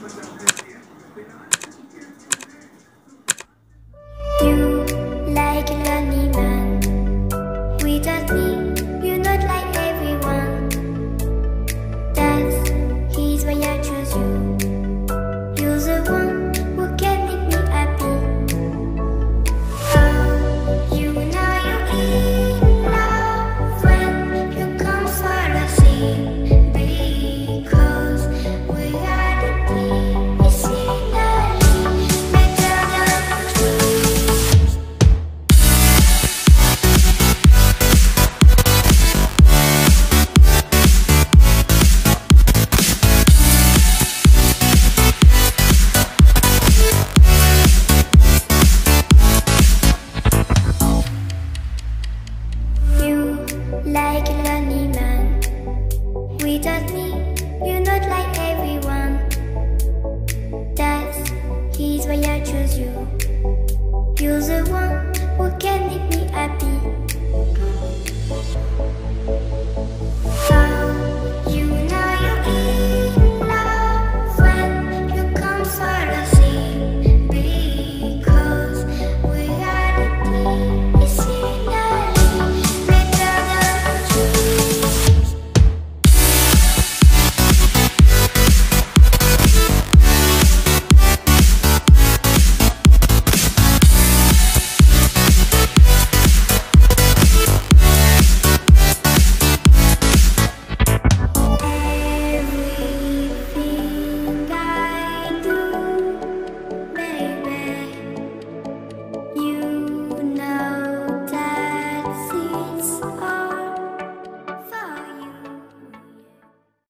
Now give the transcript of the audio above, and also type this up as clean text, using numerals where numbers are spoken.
You like a lonely man. Without me, you're not like everyone. That's his why I choose you. You're the one who can make me happy. Oh, you know you're in love when you come for the sea. Because we are the scenery better than trees. You like a lonely man. Without me, you're not like everyone. That's his why I choose you. You're the one